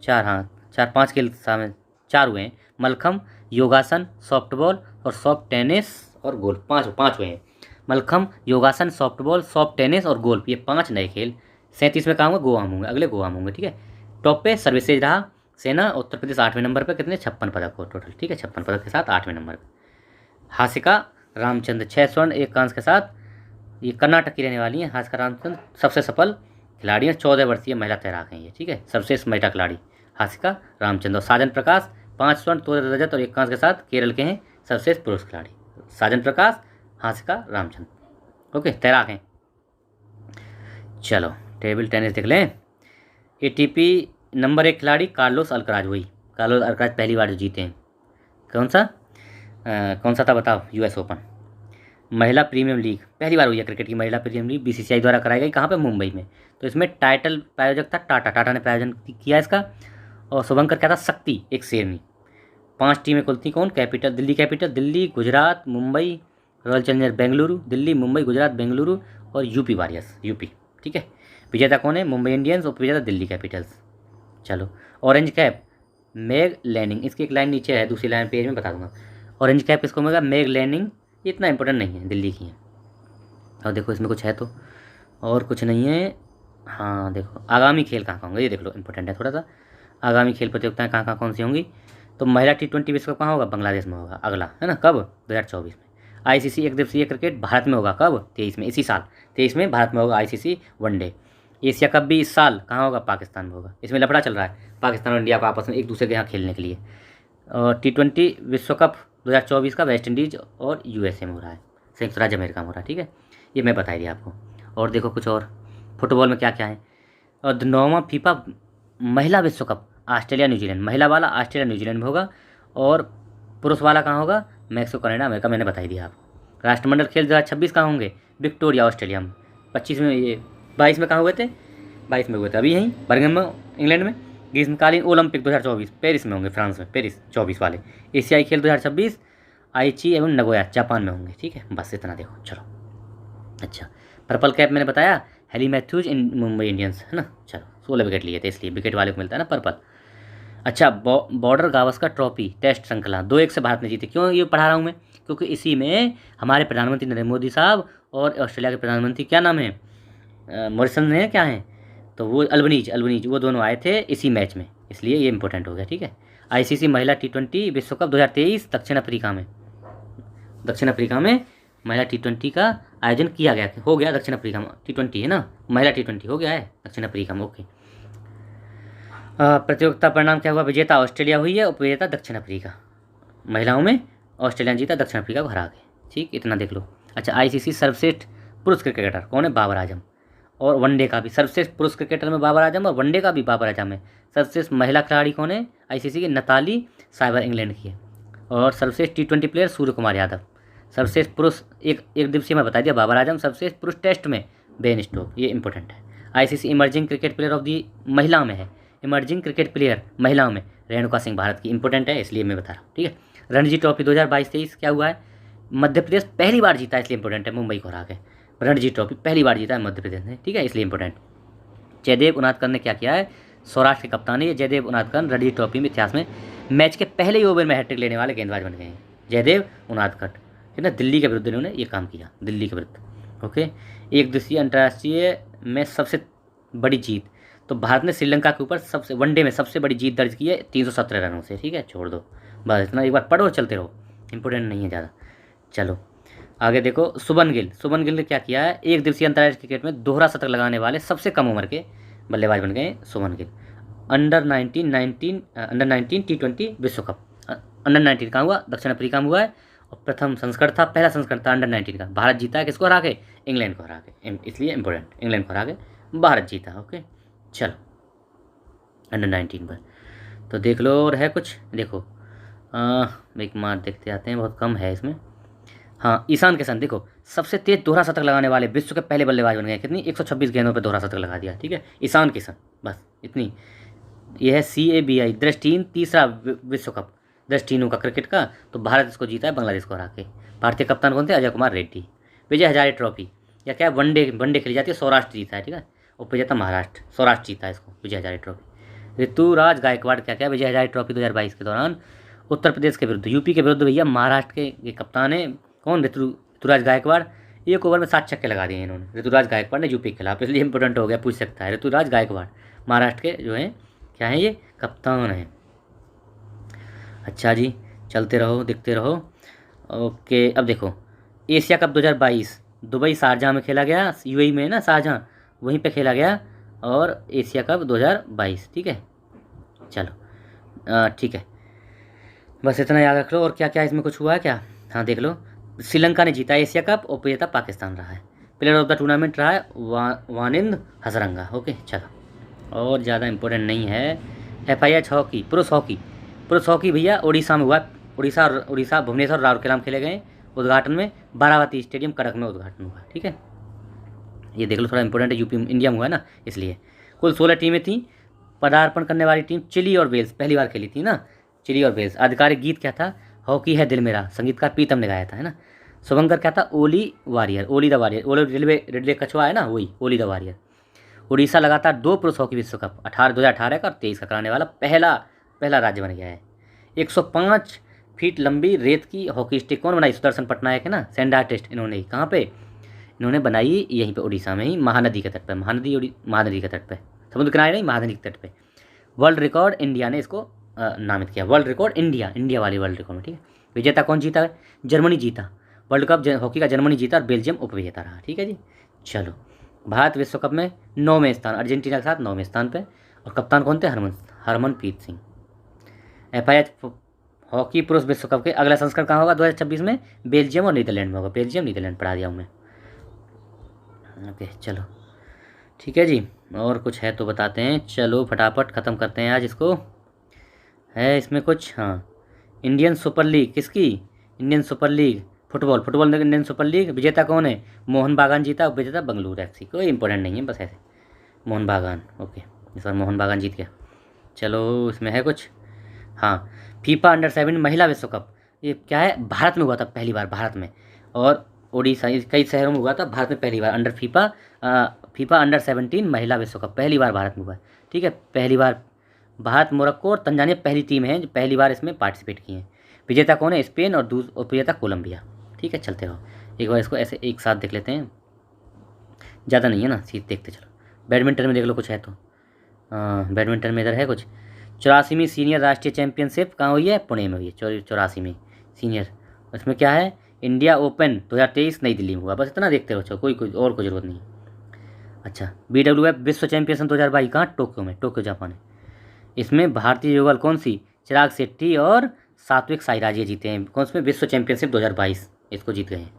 4-5 खेल शामिल, 4 हुए हैं। मलखम, योगासन, सॉफ्टबॉल और सॉफ्ट टेनिस और गोल्फ, 5 हुए हैं। मलखम, योगासन, सॉफ्टबॉल, सॉफ्ट टेनिस और गोल्फ, ये 5 नए खेल। 37 में कहाँ होंगे? गोवा में होंगे, अगले गोवा में होंगे, ठीक है। टॉप पे सर्विसेज रहा सेना, उत्तर प्रदेश 8वें नंबर पर, कितने? 56 पदक हो टोटल, ठीक है, 56 पदक के साथ 8वें नंबर पर। हासिका रामचंद्र 6 स्वर्ण 1 कांस्य के साथ, ये कर्नाटक की रहने वाली हैं। हासिका रामचंद्र सबसे सफल खिलाड़ी हैं, 14 वर्षीय महिला तैराक हैं ये, ठीक है, सर्वश्रेष्ठ महिला खिलाड़ी हासिका रामचंद्र। और साजन प्रकाश 5 स्वर्ण 2 रजत और 1 कांस्य के साथ केरल के हैं, सर्वश्रेष्ठ पुरुष खिलाड़ी। साजन प्रकाश, हासिका रामचंद्र, ओके, तैराक हैं। चलो, टेबल टेनिस देख लें। ATP नंबर 1 खिलाड़ी कार्लोस अल्कराज, वही कार्लोस अल्कराज पहली बार जो जीते हैं। कौन सा था बताओ? US open. महिला प्रीमियम लीग पहली बार हुई है क्रिकेट की, महिला प्रीमियम लीग BCCI द्वारा कराई गई, कहाँ पे? मुंबई में। तो इसमें टाइटल प्रायोजक था टाटा ने प्रायोजन किया इसका। और शुभंकर क्या था? शक्ति, एक शेरनी। 5 टीमें कुल थी, कौन? दिल्ली, गुजरात, मुंबई, रॉयल चैलेंजर बेंगलुरु, दिल्ली, मुंबई, गुजरात, बेंगलुरु और यूपी वॉरियर्स, यूपी, ठीक है। विजेता कौन है? मुंबई इंडियंस, और विजेता दिल्ली कैपिटल्स। चलो, ऑरेंज कैप मैग लैनिंग, इसकी एक लाइन नीचे है, दूसरी लाइन पेज में बता दूंगा। ऑरेंज कैप किसको मिलेगा? मैग लैनिंग, इतना इंपॉर्टेंट नहीं है, दिल्ली की है। और देखो इसमें कुछ है तो, और कुछ नहीं है। हाँ देखो, आगामी खेल कहाँ होंगे, ये देख लो, इंपॉर्टेंट है थोड़ा सा। आगामी खेल प्रतियोगिताएं कहाँ कौन सी होंगी? तो महिला T20 विश्व कप कहाँ होगा? बांग्लादेश में होगा, अगला है ना, कब? 2024 में। ICC एक दिवसीय क्रिकेट भारत में होगा, कब? 23 में, इसी साल 23 में भारत में होगा ICC वनडे। एशिया कप भी इस साल कहाँ होगा? पाकिस्तान में होगा। इसमें लफड़ा चल रहा है पाकिस्तान और इंडिया को आपस में एक दूसरे के यहाँ खेलने के लिए। और T20 विश्व कप 2024 का वेस्ट इंडीज और USA में हो रहा है, संयुक्त राज्य अमेरिका में हो रहा है, ठीक है, ये मैं बता दिया आपको। और देखो कुछ और फुटबॉल में क्या क्या है। और 9वां फीफा महिला विश्व कप ऑस्ट्रेलिया न्यूजीलैंड, महिला वाला ऑस्ट्रेलिया न्यूजीलैंड में होगा। और पुरुष वाला कहाँ होगा? मैक्सिको कनाडा अमेरिका, मैंने बताई दिया आपको। राष्ट्रमंडल खेल 2026 कहाँ होंगे? विक्टोरिया ऑस्ट्रेलिया में। 25 में, ये 22 में कहाँ हुए थे? 22 में हुए थे, अभी यहीं बर्मिंघम में, इंग्लैंड में। ग्रीष्मकालीन ओलंपिक 2024 पेरिस में होंगे, फ्रांस में, पेरिस 24 वाले। एशियाई खेल 2026 आईची एवं नगोया जापान में होंगे, ठीक है, बस इतना देखो। चलो, अच्छा, पर्पल कैप मैंने बताया हेली मैथ्यूज इन मुंबई इंडियंस, है ना। चलो 16 विकेट लिए थे, इसलिए विकेट वाले को मिलता है ना पर्पल। अच्छा, बॉर्डर गावस्कर ट्रॉफी टेस्ट श्रृंखला 2-1 से भारत ने जीती। क्यों ये पढ़ा रहा हूँ मैं? क्योंकि इसी में हमारे प्रधानमंत्री नरेंद्र मोदी साहब और ऑस्ट्रेलिया के प्रधानमंत्री क्या नाम है, मॉरिसन है क्या है, तो वो अल्बनीज वो दोनों आए थे इसी मैच में, इसलिए ये इंपॉर्टेंट हो गया। ठीक है। आईसीसी महिला T20 विश्व कप 2023 दक्षिण अफ्रीका में महिला T20 का आयोजन किया गया, हो गया दक्षिण अफ्रीका में। T20 है ना, महिला T20 हो गया है दक्षिण अफ्रीका में। ओके। प्रतियोगिता परिणाम क्या हुआ? विजेता ऑस्ट्रेलिया हुई है, उपविजेता दक्षिण अफ्रीका। महिलाओं में ऑस्ट्रेलिया जीता, दक्षिण अफ्रीका को हरा गए। ठीक, इतना देख लो। अच्छा, आईसीसी सर्वश्रेष्ठ पुरुष क्रिकेटर कौन है? बाबर आजम। और वनडे का भी सर्वश्रेष्ठ पुरुष क्रिकेटर में बाबर आजम, और वनडे का भी बाबर आजम है। सर्वश्रेष्ठ महिला खिलाड़ी कौन है आईसीसी की? नताली साइबर, इंग्लैंड की है। और सर्वश्रेष्ठ T20 प्लेयर सूर्य कुमार यादव। सर्वश्रेष्ठ पुरुष एक दिवसीय में बता दिया बाबर आजम। सर्वश्रेष्ठ पुरुष टेस्ट में बेन स्टोक, ये इंपॉर्टेंट है। ICC emerging cricket player of the महिला में है, इमर्जिंग क्रिकेट प्लेयर महिलाओं में रेणुका सिंह भारत की, इंपॉर्टेंट है इसलिए मैं बता रहा हूँ। ठीक है। रणजी ट्रॉफी 2022-23 क्या हुआ है? मध्य प्रदेश पहली बार जीता, इसलिए इंपॉर्टेंट है, मुंबई को हरा के। रणजी ट्रॉफी पहली बार जीता है मध्य प्रदेश ने, ठीक है, इसलिए इंपॉर्टेंट। जयदेव उनादकर ने क्या किया है? सौराष्ट्र के कप्तान है ये जयदेव उनादकर। रणजी ट्रॉफी में इतिहास में मैच के पहले ही ओवर में हैट्रिक लेने वाले गेंदबाज बन गए हैं जयदेव उनादकर, है ना। दिल्ली के विरुद्ध इन्होंने ये काम किया, दिल्ली के विरुद्ध। ओके। एक दिवसीय अंतर्राष्ट्रीय में सबसे बड़ी जीत, तो भारत ने श्रीलंका के ऊपर सबसे वनडे में सबसे बड़ी जीत दर्ज की है 317 रनों से। ठीक है, छोड़ दो बस इतना, एक बार पढ़ो और चलते रहो, इंपॉर्टेंट नहीं है ज़्यादा। चलो आगे देखो। शुभन गिल ने क्या किया है? एक दिवसीय अंतर्राष्ट्रीय क्रिकेट में दोहरा शतक लगाने वाले सबसे कम उम्र के बल्लेबाज बन गए शुभन गिल। अंडर 19 T20 विश्व कप अंडर 19 कहाँ हुआ? दक्षिण अफ्रीका में हुआ है। और प्रथम संस्करण था, पहला संस्करण था अंडर 19 का। भारत जीता है किसको हरा के? इंग्लैंड को हरा के, इसलिए इंपॉर्टेंट, इंग्लैंड को हरा के भारत जीता। ओके। चलो अंडर 19 पर तो देख लो, और है कुछ देखो। एक मार देखते आते हैं, बहुत कम है इसमें। हाँ, ईशान किशन देखो सबसे तेज दोहरा शतक लगाने वाले विश्व के पहले बल्लेबाज बन गए। कितनी? 126 गेंदों पर दोहरा शतक लगा दिया। ठीक है, ईशान किशन, बस इतनी। यह है CABI दृष्टिहीन तीसरा विश्व कप दृष्टिहीनों का क्रिकेट का, तो भारत इसको जीता है बांग्लादेश को हरा के। भारतीय कप्तान कौन थे? अजय कुमार रेड्डी। विजय हजारे ट्रॉफी या क्या वनडे खेली जाती है, सौराष्ट्र जीता है। ठीक है, और विजेता महाराष्ट्र, सौराष्ट्र जीता है इसको, विजय हजारे ट्रॉफी। ऋतुराज गायकवाड़ क्या क्या विजय हजारे ट्रॉफी 2022 के दौरान उत्तर प्रदेश के विरुद्ध, यूपी के विरुद्ध भैया महाराष्ट्र के ये कप्तान है कौन? ऋतुराज गायकवाड़। एक ओवर में 7 छक्के लगा दिए इन्होंने, ऋतुराज गायकवाड़ ने यूपी के खिलाफ, इसलिए इंपॉर्टेंट हो गया, पूछ सकता है। ऋतुराज गायकवाड़ महाराष्ट्र के जो हैं क्या हैं, ये कप्तान हैं। अच्छा जी, चलते रहो देखते रहो। ओके, अब देखो एशिया कप 2022 दुबई शारजाह में खेला गया, UAE में ना शारजाह, वहीं पे खेला गया। और एशिया कप 2022, ठीक है। चलो ठीक है, बस इतना याद रख लो। और क्या क्या इसमें कुछ हुआ है क्या? हाँ देख लो, श्रीलंका ने जीता एशिया कप, और विजेता पाकिस्तान रहा है। प्लेयर ऑफ द टूर्नामेंट रहा है वानिंद हजरंगा। ओके चलो, और ज़्यादा इंपॉर्टेंट नहीं है। FIH हॉकी, पुरुष हॉकी भैया उड़ीसा में हुआ। उड़ीसा भुवनेश्वर राउरकेला में खेले गए। उद्घाटन में बारावती स्टेडियम कड़क में उद्घाटन हुआ। ठीक है, ये देख लो, थोड़ा इंपॉर्टेंट है, यूपी इंडिया में हुआ है ना, इसलिए। कुल 16 टीमें थीं। पदार्पण करने वाली टीम चिली और वेल्स पहली बार खेली थी ना, चिली और वेल्स। आधिकारिक गीत क्या था? हॉकी है दिल मेरा, संगीतकार प्रीतम ने गाया था, है ना। शुभंकर क्या था? ओली द वारियर, ओली रिडले कछुआ है ना, वही ओली द वारियर। उड़ीसा लगातार 2 पुरुष हॉकी विश्व कप 2018 का और 23 का कराने वाला पहला राज्य बन गया है। 105 फीट लंबी रेत की हॉकी स्टिक कौन बनाई? सुदर्शन पटनायक है ना, सैंड आर्टिस्ट। इन्होंने कहाँ पे इन्होंने बनाई? यहीं पे उड़ीसा में ही, महानदी के तट पे, महानदी के तट पे, समुद्र किनारे नहीं, महानदी के तट पे। वर्ल्ड रिकॉर्ड इंडिया ने इसको नामित किया, वर्ल्ड रिकॉर्ड इंडिया वाली वर्ल्ड रिकॉर्ड में। ठीक है, विजेता कौन जीता? जर्मनी जीता वर्ल्ड कप हॉकी का, जर्मनी जीता, और बेल्जियम उपविजेता रहा। ठीक है जी। चलो, भारत विश्व कप में 9वें स्थान, अर्जेंटीना के साथ 9वें स्थान पे। और कप्तान कौन थे? हरमनप्रीत सिंह। FIH हॉकी पुरुष विश्व कप के अगला संस्करण कहाँ होगा? 2026 में बेल्जियम और नीदरलैंड में होगा। बेल्जियम नीदरलैंड पढ़ा दिया हूँ मैं। ओके चलो ठीक है जी, और कुछ है तो बताते हैं। चलो फटाफट ख़त्म करते हैं आज इसको। है इसमें कुछ? हाँ, इंडियन सुपर लीग किसकी? इंडियन सुपर लीग फुटबॉल में इंडियन सुपर लीग विजेता कौन है? मोहन बागान जीता, विजेता बंगलुरु FC। कोई इंपॉर्टेंट नहीं है, बस ऐसे मोहन बागान। ओके, इस बार मोहन बागान जीत गया। चलो इसमें है कुछ? हाँ, फीफा अंडर 7 महिला विश्व कप, ये क्या है? भारत में हुआ था पहली बार, भारत में। और ओडिशा, कई शहरों में हुआ था। भारत में पहली बार अंडर फीफा अंडर 17 महिला विश्व कप पहली बार भारत में हुआ है, ठीक है। पहली बार भारत, मोरक्को और तंजानिया पहली टीम है जो पहली बार इसमें पार्टिसिपेट की है। विजेता कौन है? स्पेन और उपविजेता कोलंबिया, ठीक है। चलते रहो, एक बार इसको ऐसे एक साथ देख लेते हैं, ज़्यादा नहीं है ना, सीट देखते चलो। बैडमिंटन में देख लो कुछ है तो, बैडमिंटन में इधर है कुछ। 84वीं सीनियर राष्ट्रीय चैंपियनशिप कहाँ हुई है? पुणे में हुई है, 84वीं सीनियर। इसमें क्या है? इंडिया ओपन 2023 नई दिल्ली में हुआ। बस इतना देखते रहो, कोई और कोई ज़रूरत नहीं है। अच्छा, BWF विश्व चैंपियनशिप 2022 कहाँ? टोक्यो में, टोक्यो जापान है। इसमें भारतीय युगल कौन सी? चिराग शेट्टी और सात्विक साईराज ये जीते हैं। कौन से में? विश्व चैंपियनशिप 2022 इसको जीत गए हैं,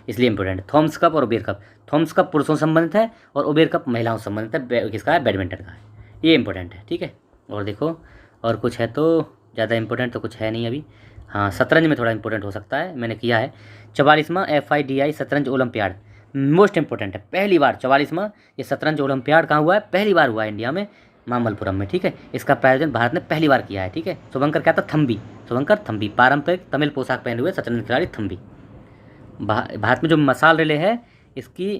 इसलिए इंपॉर्टेंट है। थॉमस कप और उबेर कप, थॉमस कप पुरुषों से संबंधित है और उबेर कप महिलाओं से संबंधित है। किसका है? बैडमिंटन का है, ये इंपॉर्टेंट है, ठीक है। और देखो और कुछ है तो, ज़्यादा इंपॉर्टेंट तो कुछ है नहीं अभी। हाँ, शतरंज में थोड़ा इंपॉर्टेंट हो सकता है, मैंने किया है। 44वां FIDI शतरंज ओलंपियाड मोस्ट इंपॉर्टेंट है। पहली बार 44वां ये शतरंज ओलंपियाड कहाँ हुआ है? पहली बार हुआ है इंडिया में, मामल्लपुरम में, ठीक है। इसका प्रायोजन भारत ने पहली बार किया है, ठीक है। शुभंकर क्या था? थम्बी, शुभंकर थम्बी, पारंपरिक तमिल पोशाक पहने हुए शतरंज खिलाड़ी थम्बी। भारत में जो मसाल रिले है, इसकी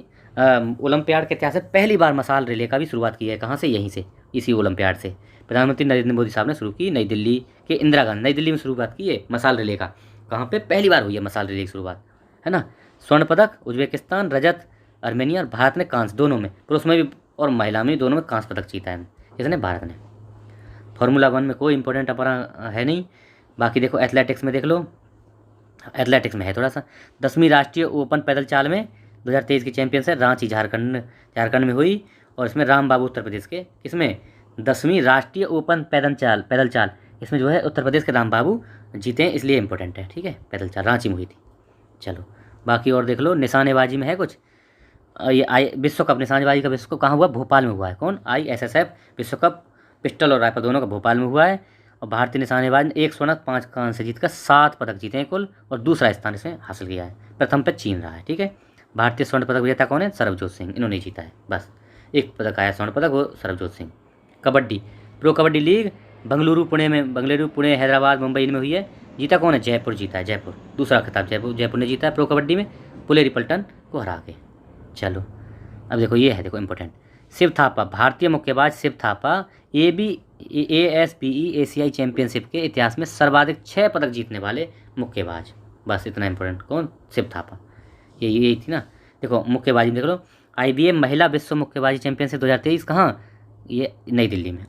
ओलंपियाड के इतिहास से पहली बार मसाल रिले का भी शुरुआत की है। कहाँ से? यहीं से, इसी ओलंपियाड से। प्रधानमंत्री नरेंद्र मोदी साहब ने शुरू की, नई दिल्ली के इंदिरा गांधी, नई दिल्ली में शुरुआत की है मसाल रिले का। कहाँ पे? पहली बार हुई है मसाल रिले की शुरुआत, है ना। स्वर्ण पदक उज्बेकिस्तान, रजत आर्मेनिया, और भारत ने कांस्य, दोनों में, पुरुष में भी और महिला में दोनों में कांस्य पदक जीता है। किसने? भारत ने। फार्मूला 1 में कोई इंपॉर्टेंट अपना है नहीं। बाकी देखो एथलेटिक्स में देख लो, एथलेटिक्स में है थोड़ा सा। 10वीं राष्ट्रीय ओपन पैदल चाल में 2023 की चैंपियंस है रांची, झारखंड में हुई। और इसमें राम बाबू उत्तर प्रदेश के, इसमें 10वीं राष्ट्रीय ओपन पैदल चाल इसमें जो है उत्तर प्रदेश के राम बाबू जीते हैं, इसलिए इंपॉर्टेंट है, ठीक है। पैदल चाल रांची में हुई थी। चलो बाकी और देख लो, निशानेबाजी में है कुछ। ये विश्व कप, निशानेबाजी का विश्व कप कहाँ हुआ? भोपाल में हुआ है। कौन? ISSF विश्व कप पिस्टल और राइफल दोनों का भोपाल में हुआ है। और भारतीय निशानेबाज ने 1 स्वर्ण 5 कांस्य जीतकर 7 पदक जीते हैं कुल, और दूसरा स्थान इसमें हासिल किया है। प्रथम पे चीन रहा है, ठीक है। भारतीय स्वर्ण पदक विजेता कौन है? सरबजोत सिंह, इन्होंने जीता है, बस एक पदक आया स्वर्ण पदक, वो सरबजोत सिंह। कबड्डी, प्रो कबड्डी लीग बंगलुरु, पुणे, हैदराबाद, मुंबई में हुई है। जीता कौन है? जयपुर जीता है, जयपुर, दूसरा खिताब जयपुर ने जीता है प्रो कबड्डी में, पुलेरी पल्टन को हरा के। चलो अब देखो ये है, देखो इंपॉर्टेंट, शिव थापा, भारतीय मुक्केबाज शिव थापा ASPE एशियाई चैंपियनशिप के इतिहास में सर्वाधिक 6 पदक जीतने वाले मुक्केबाज, बस इतना इंपॉर्टेंट। कौन? शिव थापा, यही थी ना। देखो मुक्केबाजी देख लो, IBA महिला विश्व मुक्केबाजी चैंपियनशिप 2023 कहाँ? ये नई दिल्ली में।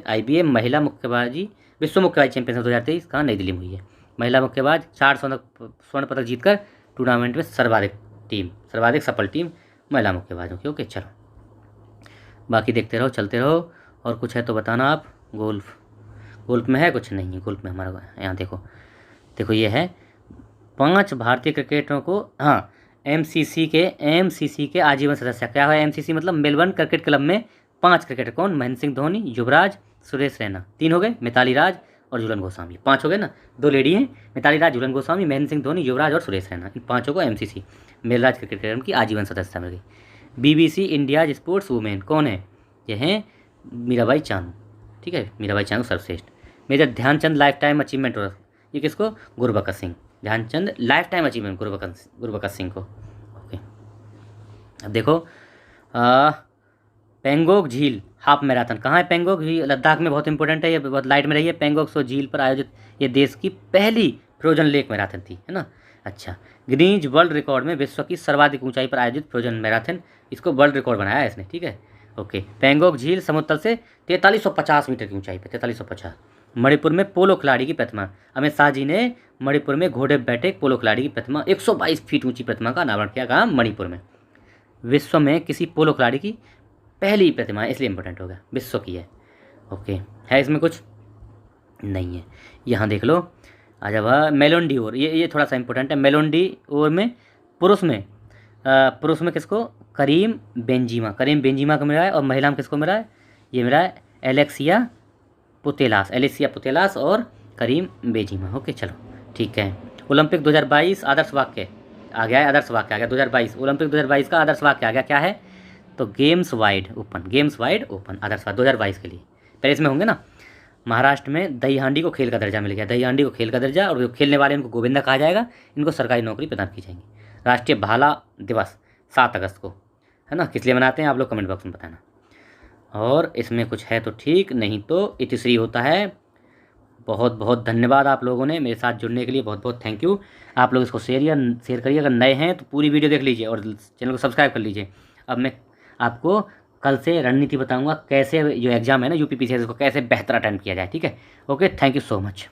IBA महिला मुक्केबाजी विश्व मुक्केबाजी चैंपियनशिप 2023 कहाँ? नई दिल्ली में हुई है। महिला मुक्केबाज 4 स्वर्ण पदक जीतकर टूर्नामेंट में सर्वाधिक सफल टीम महिला मुक्केबाजों की। ओके चलो बाकी देखते रहो, चलते रहो। और कुछ है तो बताना आप। गोल्फ में है कुछ? नहीं है गोल्फ में हमारा। यहाँ देखो ये है 5 भारतीय क्रिकेटरों को, हाँ, MCC के आजीवन सदस्य। क्या है MCC? मतलब मेलबर्न क्रिकेट क्लब में 5 क्रिकेटर। कौन? महेंद्र सिंह धोनी, युवराज, सुरेश रैना, 3 हो गए, मिताली राज और झूलन गोस्वामी, 5 हो गए ना। 2 लेडी हैं, मिताली राज, झूलन गोस्वामी, महेंद्र सिंह धोनी, युवराज और सुरेश रैना, इन 5 को MCC मेलराज क्रिकेट क्लब की आजीवन सदस्यता मिल गई। BBC इंडिया स्पोर्ट्स वुमेन कौन है? ये हैं मीराबाई चानू, ठीक है, मीराबाई चानू सर्वश्रेष्ठ। Major Dhyanchand life time achievement, ये किसको? Gurbakhsh Singh, Dhyanchand life time achievement Gurbakhsh Singh को। ओके अब देखो पेंगोंग झील हाफ मैराथन कहाँ है? पेंगोंग झील लद्दाख में, बहुत इंपॉर्टेंट है, ये बहुत लाइट में रही है। पेंगोंग सो झील पर आयोजित ये देश की पहली फ्रोजन लेक मैराथन थी, है ना। अच्छा, गिनीज वर्ल्ड रिकॉर्ड में विश्व की सर्वाधिक ऊंचाई पर आयोजित फ्रोजन मैराथन, इसको वर्ल्ड रिकॉर्ड बनाया है इसने, ठीक है। ओके, पेंगोंग झील समुद्र तल से 4350 मीटर की ऊंचाई पर, 4350। मणिपुर में पोलो खिलाड़ी की प्रतिमा, अमित शाह जी ने मणिपुर में घोड़े बैठे पोलो खिलाड़ी की प्रतिमा, 122 फीट ऊंची प्रतिमा का अनावरण किया। कहाँ? मणिपुर में। विश्व में किसी पोलो खिलाड़ी की पहली प्रतिमा है, इसलिए इंपॉर्टेंट हो गया, विश्व की है। ओके, है इसमें कुछ? नहीं है। यहाँ देख लो, आ जाओ मेलोंडी ओर, ये थोड़ा सा इंपॉर्टेंट है। मेलोंडी ओर में पुरुष में किसको? करीम बेंजीमा को मिला है। और महिला में किसको मिला है? ये मिला है एलेक्सिया पुतेलास और करीम बेंजीमा। ओके चलो ठीक है। ओलंपिक 2022 आदर्श वाक्य आ गया है, 2022 ओलंपिक 2022 का आदर्श वाक्य आ गया, क्या है? तो गेम्स वाइड ओपन आदर्श वाक्य 2022 के लिए। पहले इसमें होंगे ना, महाराष्ट्र में दही हांडी को खेल का दर्जा मिल गया, दही हांडी को खेल का दर्जा, और जो खेलने वाले इनको गोविंदा कहा जाएगा, इनको सरकारी नौकरी प्रदान की जाएंगी। राष्ट्रीय भाला दिवस 7 अगस्त को, है ना। किस लिए मनाते हैं आप लोग कमेंट बॉक्स में बताना। और इसमें कुछ है तो ठीक, नहीं तो इतिश्री होता है। बहुत बहुत धन्यवाद आप लोगों ने मेरे साथ जुड़ने के लिए, बहुत बहुत थैंक यू। आप लोग इसको शेयर करिए, अगर नए हैं तो पूरी वीडियो देख लीजिए और चैनल को सब्सक्राइब कर लीजिए। अब मैं आपको कल से रणनीति बताऊंगा कैसे जो एग्ज़ाम है ना UPPCS को कैसे बेहतर अटेंड किया जाए, ठीक है। Okay, thank you so much.